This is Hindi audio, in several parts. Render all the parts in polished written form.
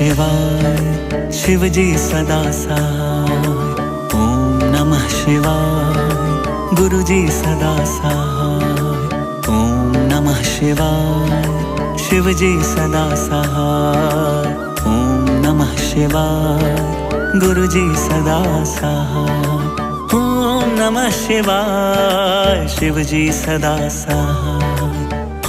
शिवाय शिव जी सदा सहाय। ओम नमः शिवाय गुरु जी सदा सहाय। ओम नमः शिवाय शिव जी सदा सहाय। ओम नमः शिवाय गुरु जी सदा सहाय। ओम नमः शिवाय शिव जी सदा सहाय।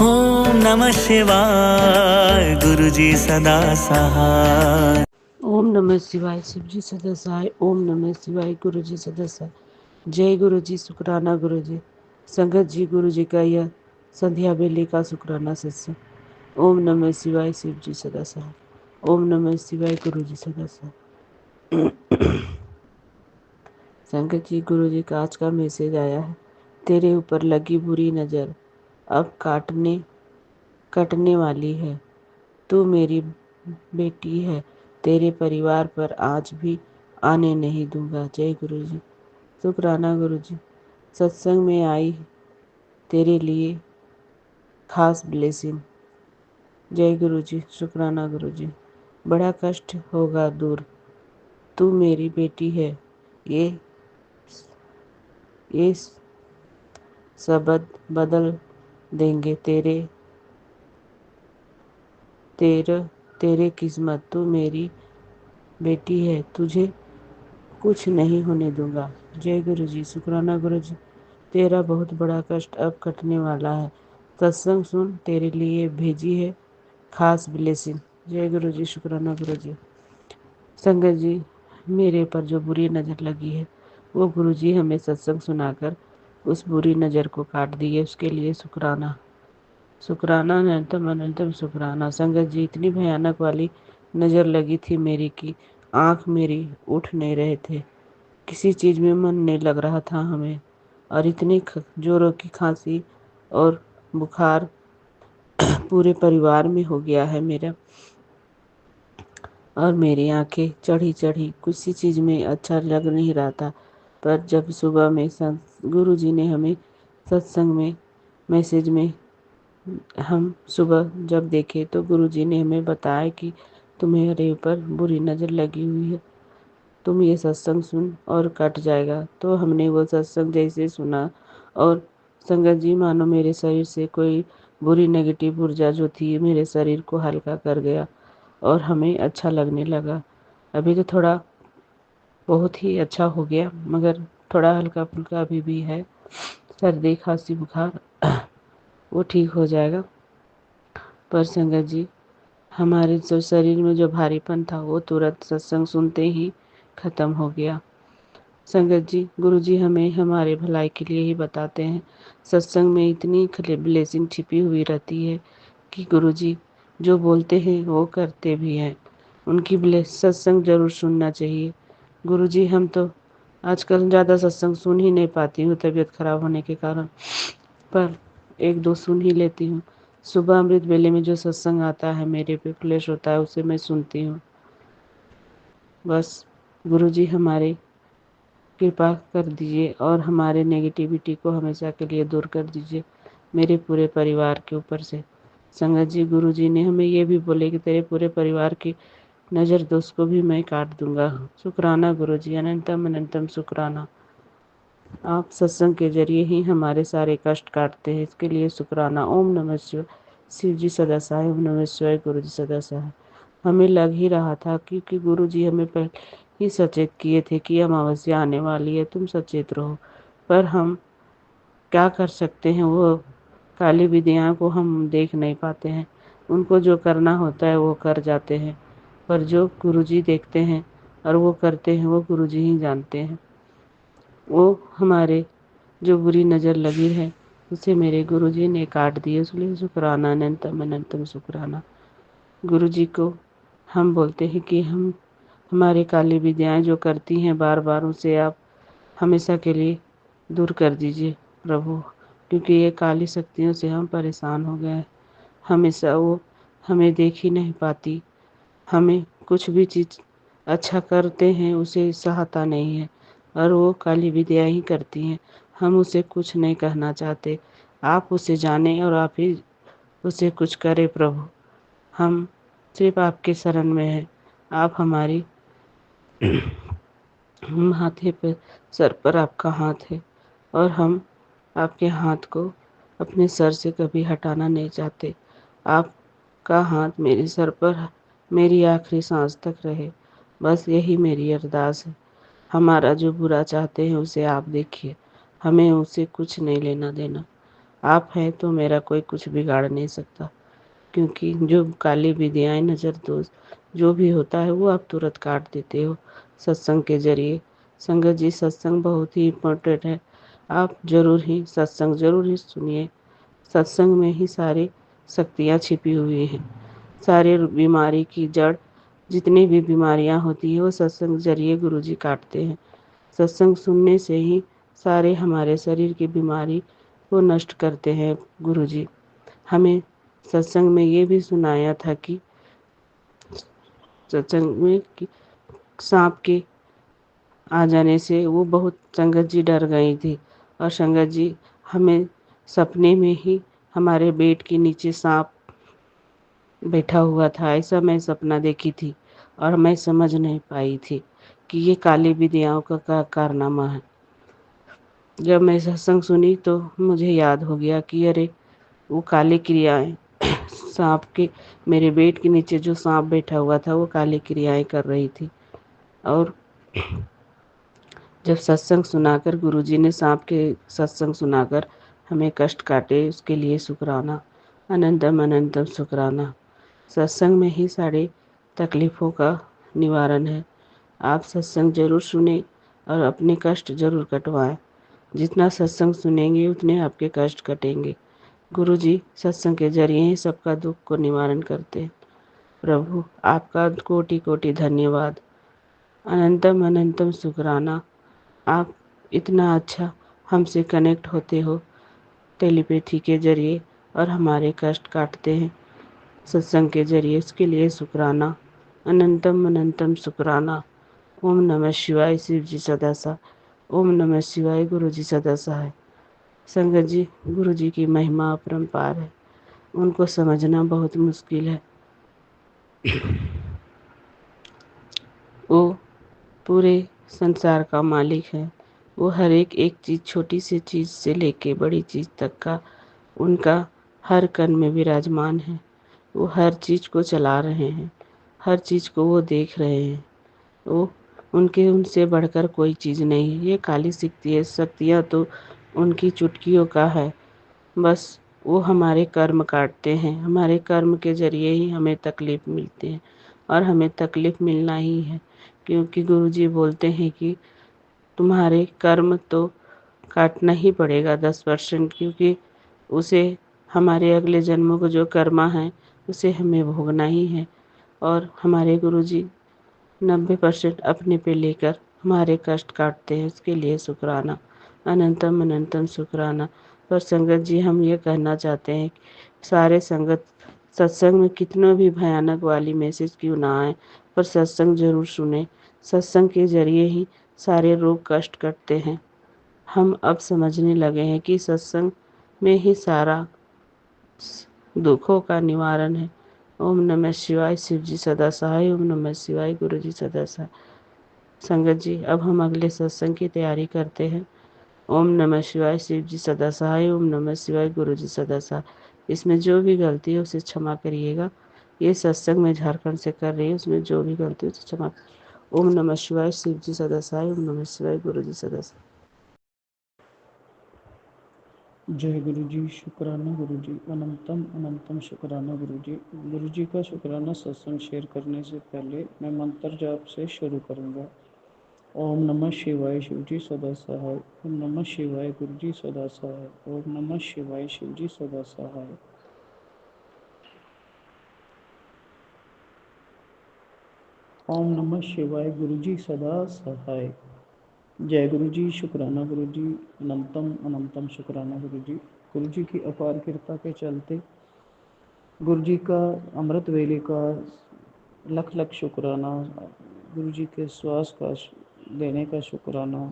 ओम नमः शिवाय गुरु जी सदा सहाय। ओम नमः शिवाय शिव जी सदा सहाय। ओम नमः शिवाय गुरु जी सदा सहाय। जय गुरु जी, शुक्राना गुरु जी। संगत जी, गुरु जी का यह संध्या बेले का शुक्राना सत्संग। ओम नमः शिवाय शिव जी सदा सहाय। ओम नमः शिवाय गुरु जी सदा सहाय। संगत जी, गुरु जी का आज का मैसेज आया है। तेरे ऊपर लगी बुरी नज़र अब कटने वाली है। तू मेरी बेटी है, तेरे परिवार पर आज भी आने नहीं दूंगा। जय गुरु जी, शुक्राना गुरु जी। सत्संग में आई तेरे लिए खास ब्लेसिंग। जय गुरु जी, शुक्राना गुरु जी। बड़ा कष्ट होगा दूर, तू मेरी बेटी है, ये शब्द बदल देंगे तेरे किस्मत। तू मेरी बेटी है, तुझे कुछ नहीं होने दूंगा। जय गुरु जी, शुक्राना गुरु जी। तेरा बहुत बड़ा कष्ट अब कटने वाला है। सत्संग सुन, तेरे लिए भेजी है खास ब्लेसिंग। जय गुरु जी, शुक्राना गुरु जी। संगत जी, मेरे पर जो बुरी नज़र लगी है वो गुरु जी हमें सत्संग सुनाकर उस बुरी नज़र को काट दिए, उसके लिए शुक्राना। शुक्राना अनंतम अनंतम शुक्राना। संगत जी, इतनी भयानक वाली नज़र लगी थी मेरी कि आँख मेरी उठ नहीं रहे थे, किसी चीज़ में मन नहीं लग रहा था हमें, और इतनी जोरों की खांसी और बुखार पूरे परिवार में हो गया है मेरा, और मेरी आंखें चढ़ी चढ़ी किसी चीज़ में अच्छा लग नहीं रहा था। पर जब सुबह में गुरु जी ने हमें सत्संग में मैसेज में हम सुबह जब देखे तो गुरु जी ने हमें बताया कि तुम्हारे ऊपर बुरी नज़र लगी हुई है, तुम ये सत्संग सुन और कट जाएगा। तो हमने वो सत्संग जैसे सुना और संगत जी, मानो मेरे शरीर से कोई बुरी नेगेटिव ऊर्जा जो थी मेरे शरीर को हल्का कर गया और हमें अच्छा लगने लगा। अभी तो थोड़ा बहुत ही अच्छा हो गया, मगर थोड़ा हल्का फुल्का अभी भी है, सर्दी खांसी बुखार वो ठीक हो जाएगा। पर संगत जी, हमारे जो शरीर में जो भारीपन था वो तुरंत सत्संग सुनते ही ख़त्म हो गया। संगत जी, गुरु जी हमें हमारे भलाई के लिए ही बताते हैं। सत्संग में इतनी ब्लेसिंग छिपी हुई रहती है कि गुरु जी जो बोलते हैं वो करते भी हैं। उनकी सत्संग ज़रूर सुनना चाहिए। गुरु जी, हम तो आजकल ज़्यादा सत्संग सुन ही नहीं पाती हूँ तबीयत खराब होने के कारण, पर एक दो सुन ही लेती हूँ। सुबह अमृत वेले में जो सत्संग आता है मेरे पे क्लेश होता है उसे मैं सुनती हूँ। बस गुरु जी हमारे कृपा कर दीजिए और हमारे नेगेटिविटी को हमेशा के लिए दूर कर दीजिए मेरे पूरे परिवार के ऊपर से। संगत जी, गुरु जी ने हमें ये भी बोले कि तेरे पूरे परिवार की नज़र दोष को भी मैं काट दूंगा। शुक्राना गुरु जी, अनंतम अनंतम शुक्राना। आप सत्संग के जरिए ही हमारे सारे कष्ट काटते हैं, इसके लिए शुक्राना। ओम नमः शिवाय शिव जी सदा सहाय। ओम नमः शिवाय गुरु जी सदा सहाय। हमें लग ही रहा था क्योंकि गुरु जी हमें पहले ही सचेत किए थे कि अमावस्या आने वाली है, तुम सचेत रहो। पर हम क्या कर सकते हैं, वो काली विद्याओं को हम देख नहीं पाते हैं, उनको जो करना होता है वो कर जाते हैं, पर जो गुरुजी देखते हैं और वो करते हैं वो गुरुजी ही जानते हैं। वो हमारे जो बुरी नज़र लगी है उसे मेरे गुरुजी ने काट दिए, इसलिए शुक्राना, अनंतम अनंतम शुक्राना। गुरुजी को हम बोलते हैं कि हम हमारी काली विद्याएं जो करती हैं बार बार उसे आप हमेशा के लिए दूर कर दीजिए प्रभु, क्योंकि ये काली शक्तियों से हम परेशान हो गए हैं। हमेशा वो हमें देख ही नहीं पाती, हमें कुछ भी चीज़ अच्छा करते हैं उसे सहाता नहीं है, और वो काली विद्या ही करती हैं। हम उसे कुछ नहीं कहना चाहते, आप उसे जानें और आप ही उसे कुछ करें प्रभु। हम सिर्फ आपके शरण में हैं, आप हमारी माथे पर, सर पर आपका हाथ है और हम आपके हाथ को अपने सर से कभी हटाना नहीं चाहते। आपका हाथ मेरे सर पर मेरी आखिरी सांस तक रहे, बस यही मेरी अरदास है। हमारा जो बुरा चाहते हैं उसे आप देखिए, हमें उससे कुछ नहीं लेना देना। आप हैं तो मेरा कोई कुछ बिगाड़ नहीं सकता, क्योंकि जो काली विधियाएं, नज़र दोष जो भी होता है वो आप तुरंत काट देते हो सत्संग के जरिए। संगत जी, सत्संग बहुत ही इम्पोर्टेंट है। आप जरूर ही सत्संग जरूर ही सुनिए। सत्संग में ही सारी शक्तियाँ छिपी हुई हैं। सारे बीमारी की जड़, जितनी भी बीमारियां होती है वो सत्संग जरिए गुरुजी काटते हैं। सत्संग सुनने से ही सारे हमारे शरीर की बीमारी को नष्ट करते हैं गुरुजी। हमें सत्संग में ये भी सुनाया था कि सत्संग में कि सांप के आ जाने से वो बहुत, संगत जी डर गई थी। और संगत जी, हमें सपने में ही हमारे बेड के नीचे सांप बैठा हुआ था, ऐसा मैं सपना देखी थी। और मैं समझ नहीं पाई थी कि ये काली विद्याओं का कारनामा है। जब मैं सत्संग सुनी तो मुझे याद हो गया कि अरे, वो काली क्रियाएं सांप के, मेरे बेड के नीचे जो सांप बैठा हुआ था वो काली क्रियाएं कर रही थी। और जब सत्संग सुनाकर, गुरुजी ने सांप के सत्संग सुनाकर हमें कष्ट काटे, उसके लिए शुक्राना, अनंतम अनंतम शुक्राना। सत्संग में ही सारे तकलीफ़ों का निवारण है। आप सत्संग जरूर सुने और अपने कष्ट जरूर कटवाएं। जितना सत्संग सुनेंगे उतने आपके कष्ट कटेंगे। गुरुजी सत्संग के जरिए ही सबका दुख को निवारण करते हैं। प्रभु, आपका कोटि कोटि धन्यवाद, अनंतम अनंतम शुक्राना। आप इतना अच्छा हमसे कनेक्ट होते हो टेलीपैथी के जरिए और हमारे कष्ट काटते हैं सत्संग के जरिए, उसके लिए शुक्राना, अनंतम अनंतम शुक्राना। ओम नमः शिवाय। शिव जी सदा सा। ओम नमः शिवाय। गुरु जी सदा सहाय। संगत जी, गुरु जी की महिमा अपरंपार है, उनको समझना बहुत मुश्किल है। वो पूरे संसार का मालिक है। वो हर एक चीज़, छोटी सी चीज़ से लेके बड़ी चीज़ तक का उनका हर कण में विराजमान है। वो हर चीज़ को चला रहे हैं, हर चीज़ को वो देख रहे हैं। वो, उनके उनसे बढ़कर कोई चीज़ नहीं है। ये काली शक्तियाँ तो उनकी चुटकियों का है। बस वो हमारे कर्म काटते हैं, हमारे कर्म के ज़रिए ही हमें तकलीफ़ मिलती है और हमें तकलीफ़ मिलना ही है, क्योंकि गुरुजी बोलते हैं कि तुम्हारे कर्म तो काटना ही पड़ेगा 10%, क्योंकि उसे, हमारे अगले जन्मों को जो कर्मा है उसे हमें भोगना ही है। और हमारे गुरुजी 90% अपने पे लेकर हमारे कष्ट काटते हैं, इसके लिए शुक्राना, अनंतम अनंतम शुक्राना। पर संगत जी, हम ये कहना चाहते हैं कि सारे संगत सत्संग में कितनों भी भयानक वाली मैसेज क्यों ना आए, पर सत्संग जरूर सुने। सत्संग के जरिए ही सारे रोग कष्ट कटते हैं। हम अब समझने लगे हैं कि सत्संग में ही सारा दुखों का निवारण है। ओम नमः शिवाय। शिव जी सदा सहाय। ओम नमः शिवाय। गुरु जी सदा सहाय। संगत जी, अब हम अगले सत्संग की तैयारी करते हैं। ओम नमः शिवाय। शिव जी सदा सहाय। ओम नमः शिवाय। गुरु जी सदा सहाय। इसमें जो भी गलती है उसे क्षमा करिएगा। ये सत्संग में झारखंड से कर रही है, उसमें जो भी गलती है उसे क्षमा। ओम नमः शिवाय। शिव जी सदा सहाय। ओम नमः शिवाय। गुरु जी सदा सहाय। जय गुरु जी। शुक्राना गुरु जी, अनंतम अनंतम शुक्राना गुरु जी। गुरु जी का शुक्राना सत्संग शेयर करने से पहले मैं मंत्र जाप से शुरू करूंगा। ओम नमः शिवाय। शिव जी सदा सहाय। ओम नमः शिवाय। गुरु जी सदा सहाय। ओम नमः शिवाय। शिव जी सदा सहाय। ओम नमः शिवाय। गुरु जी सदा सहाय। जय गुरु जी। शुक्राना गुरु जी, अनंतम अनंतम शुक्राना गुरु जी। गुरु जी की अपार कृपा के चलते गुरु जी का अमृत वेले का लख लख शुक्राना। गुरु जी के श्वास का देने का शुक्राना।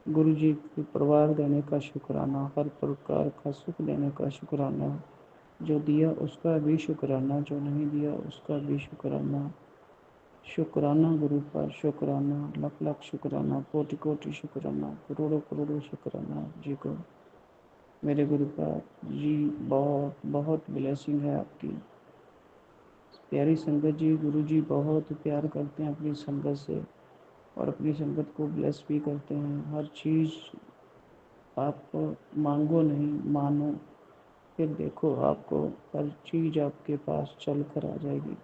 गुरु जी के परिवार देने का शुक्राना। हर प्रकार का सुख देने का शुक्राना। जो दिया उसका भी शुक्राना, जो नहीं दिया उसका भी शुक्राना। शुक्राना गुरु का, शुक्राना, लाख लाख शुक्राना, कोटि कोटि शुक्राना, करोड़ों करोड़ों शुक्राना जी को। मेरे गुरु का जी, बहुत बहुत ब्लेसिंग है आपकी प्यारी संगत जी। गुरु जी बहुत प्यार करते हैं अपनी संगत से और अपनी संगत को ब्लेस भी करते हैं। हर चीज़ आप मांगो नहीं, मानो, फिर देखो आपको हर चीज़ आपके पास चल कर आ जाएगी।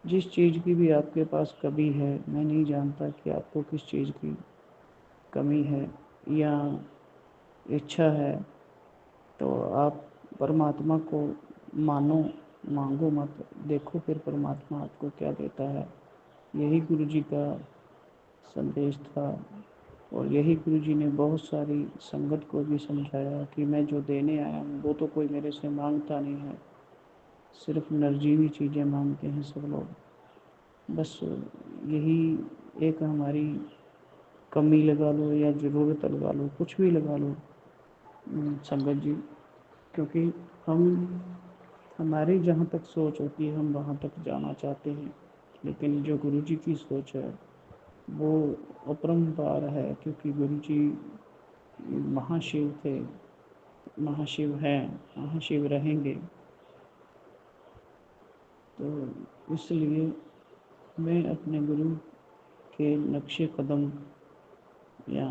जिस चीज़ की भी आपके पास कमी है, मैं नहीं जानता कि आपको किस चीज़ की कमी है या इच्छा है, तो आप परमात्मा को मानो, मांगो मत, देखो फिर परमात्मा आपको क्या देता है। यही गुरु जी का संदेश था और यही गुरु जी ने बहुत सारी संगत को भी समझाया कि मैं जो देने आया हूँ वो तो कोई मेरे से मांगता नहीं है, सिर्फ निर्जीवी चीज़ें मांगते हैं सब लोग। बस यही एक हमारी कमी लगा लो या ज़रूरत लगा लो, कुछ भी लगा लो संगत जी, क्योंकि हम हमारी जहाँ तक सोच होती है हम वहाँ तक जाना चाहते हैं, लेकिन जो गुरु जी की सोच है वो अपरंपार है, क्योंकि गुरु जी महाशिव थे, महाशिव हैं, महाशिव रहेंगे। तो इसलिए मैं अपने गुरु के नक्शे कदम या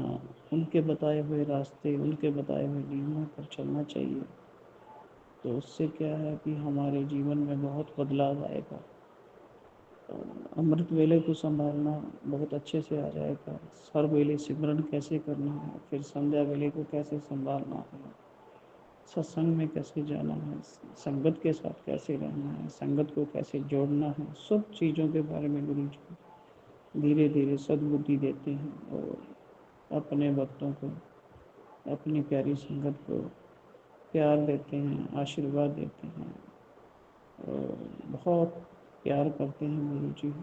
उनके बताए हुए रास्ते, उनके बताए हुए नियमों पर चलना चाहिए। तो उससे क्या है कि हमारे जीवन में बहुत बदलाव आएगा। अमृत वेले को संभालना बहुत अच्छे से आ जाएगा। हर वेले सिमरन कैसे करना है, फिर संध्या वेले को कैसे संभालना है, सत्संग में कैसे जाना है, संगत के साथ कैसे रहना है, संगत को कैसे जोड़ना है, सब चीज़ों के बारे में गुरु जी धीरे धीरे सद्बुद्धि देते हैं और अपने भक्तों को, अपनी प्यारी संगत को प्यार देते हैं, आशीर्वाद देते हैं और बहुत प्यार करते हैं गुरु जी।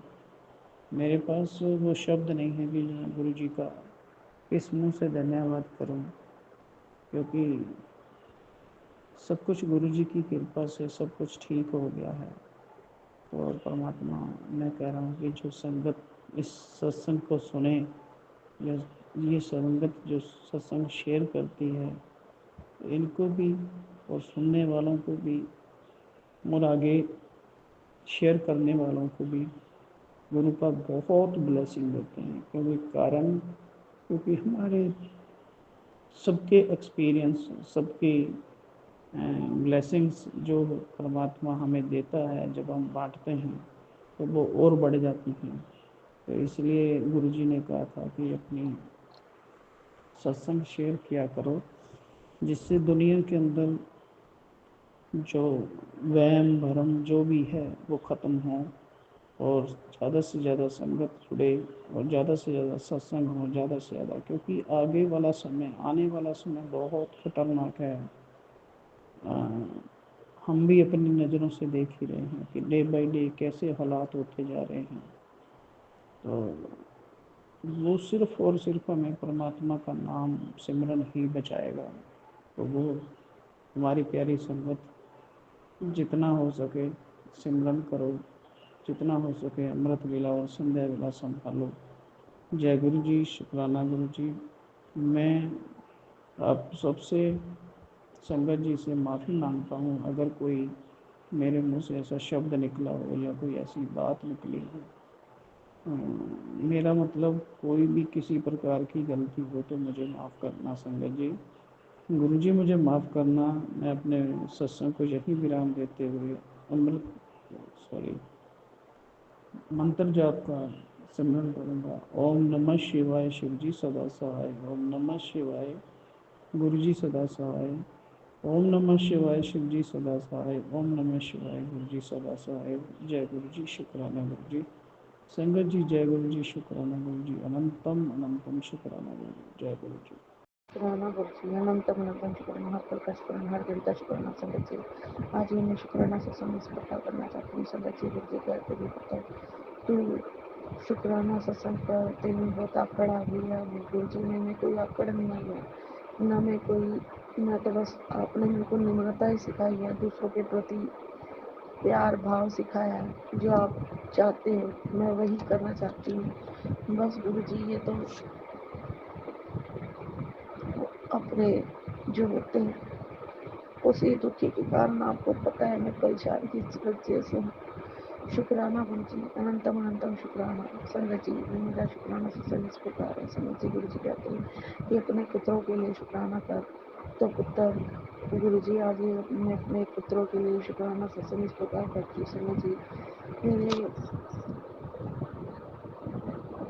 मेरे पास वो शब्द नहीं है कि मैं गुरु जी का किस मुंह से धन्यवाद करूं, क्योंकि सब कुछ गुरु जी की कृपा से सब कुछ ठीक हो गया है। और परमात्मा, मैं कह रहा हूँ कि जो संगत इस सत्संग को सुने या ये संगत जो सत्संग शेयर करती है, इनको भी और सुनने वालों को भी और आगे शेयर करने वालों को भी गुरु का बहुत ब्लेसिंग देते हैं। क्योंकि हमारे सबके एक्सपीरियंस, सबके ब्लेसिंग्स जो परमात्मा हमें देता है, जब हम बांटते हैं तो वो और बढ़ जाती हैं। तो इसलिए गुरु जी ने कहा था कि अपनी सत्संग शेयर किया करो, जिससे दुनिया के अंदर जो वहम भरम जो भी है वो ख़त्म हो और ज़्यादा से ज़्यादा संगत जुड़े और ज़्यादा से ज़्यादा सत्संग हो, ज़्यादा से ज़्यादा, क्योंकि आगे वाला समय, आने वाला समय बहुत खतरनाक है। हम भी अपनी नज़रों से देख ही रहे हैं कि डे बाय डे कैसे हालात होते जा रहे हैं। तो वो सिर्फ और सिर्फ हमें परमात्मा का नाम सिमरन ही बचाएगा। तो वो हमारी प्यारी संगत जितना हो सके सिमरन करो, जितना हो सके अमृत वेला और संध्या वेला संभालो। जय गुरु जी, शुक्राना गुरु जी। मैं आप सबसे संगत जी से माफ़ी मांगता हूँ अगर कोई मेरे मुंह से ऐसा शब्द निकला हो या कोई ऐसी बात निकली हो। मेरा मतलब कोई भी किसी प्रकार की गलती हो तो मुझे माफ़ करना संगत जी। गुरु जी मुझे माफ़ करना। मैं अपने सत्संग को यही विराम देते हुए मंत्र जाप का सिमरन करूँगा। ओम नमः शिवाय, शिव जी सदा सहाय। ओम नमः शिवाय, गुरु जी सदा सहाय। ओम नमः शिवाय, शिव जी सदा सहाय। ओम नमः शिवाय, गुरु जी सदा सहाय। जय गुरु जी, शुक्राना गुरु जी। संगत जी जय गुरु जी, शुक्राना गुरु जी। अनंतम अनंतम शुक्राना गुरु जी। जय गुरु जी। शुक्राना गुरुजी, अनंतम अनंतम शुक्राना, हर पल का शुक्राना, हर घड़ी का शुक्राना संगत जी। आज ही मैं शुक्राना से समय इकट्ठा करना चाहती हूँ संगत जी। गुरु जी कहते भी पता है तू शुक्राना सत्संग पर तेरी बहुत आकड़ आ गई है। गुरु जी ने कोई आकड़ नहीं आई है, ना मैं कोई, मैं तो बस आपने मेरे को निम्रता ही सिखाई है, दूसरों के प्रति प्यार भाव सिखाया है। जो आप चाहते हो मैं वही करना चाहती हूँ। बस गुरु जी ये तो अपने जो होते हैं उसी दुखी के कारण आपको पता है मैं परेशान किस वजह से हूँ। शुक्राना गुरु जी, अनंतम अनंतम शुक्राना। संगत जी मेरा शुक्राना सत्संग इस प्रकार है। संगत जी गुरु जी कहते हैं कि अपने पुत्रों के लिए शुक्राना कर। तो पुत्र गुरु जी आज मैं अपने पुत्रों के लिए शुक्राना सत्संग इस प्रकार करती हूँ। संगत जी मेरे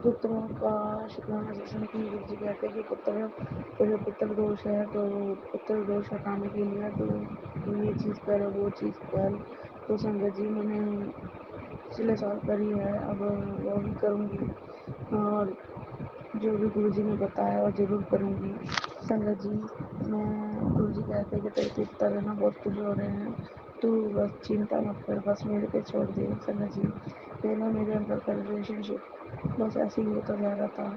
पुत्रों का शुक्राना सत्संग की गुरु जी कहते हैं कि पुत्र दोष है तो पुत्र दोष हटाने के लिए तो ये चीज़ कर वो चीज़ कर। तो संगत जी मैंने पिछले साल करी है, अब वो भी करूँगी और जो भी गुरु जी ने बताया और ज़रूर करूँगी। संगत जी मैं गुरु जी कहते हैं कि तेरे पुत्र है ना बहुत खुश हो रहे हैं, तू बस चिंता मत कर, बस मेरे पे छोड़ दे। संगत जी पहला मेरे अंदर का रिलेशनशिप बस ऐसे ही होता जा रहा था।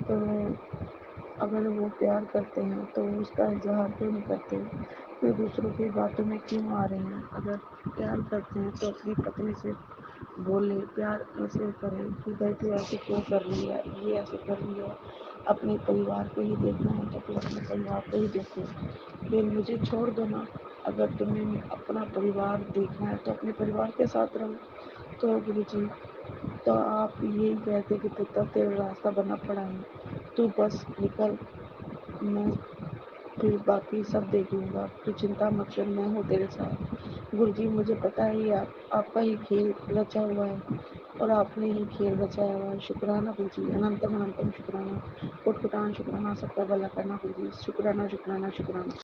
तो अगर वो प्यार करते हैं तो उसका इजहार क्यों नहीं करते, तो दूसरों की बातों में क्यों आ रहे हैं। अगर प्यार करते हैं तो अपनी पत्नी से बोले, प्यार ऐसे करे कि भाई तू ऐसे क्यों कर रही है, ये ऐसे कर रही है। अपने परिवार को ही देखना है तो फिर अपने परिवार को ही देखो, फिर मुझे छोड़ दो ना। अगर तुम्हें अपना परिवार देखना है तो अपने परिवार के साथ रहो। तो गुरु जी तो आप यही कहते कि पुत्र तेरा रास्ता बना पड़ा है, तू बस निकल, मैं फिर बाकी सब देख लूँगा, तू चिंता मत कर, मैं हूँ तेरे साथ। गुरु जी मुझे पता है ये आपका ही खेल रचा हुआ है और आपने ही खेल रचाया हुआ है। शुक्राना गुरु जी, अनंतम अनंतम शुक्राना, कोटि कोटान शुक्राना, सबका भला करना गुरु जी। शुक्राना शुक्राना शुक्राना।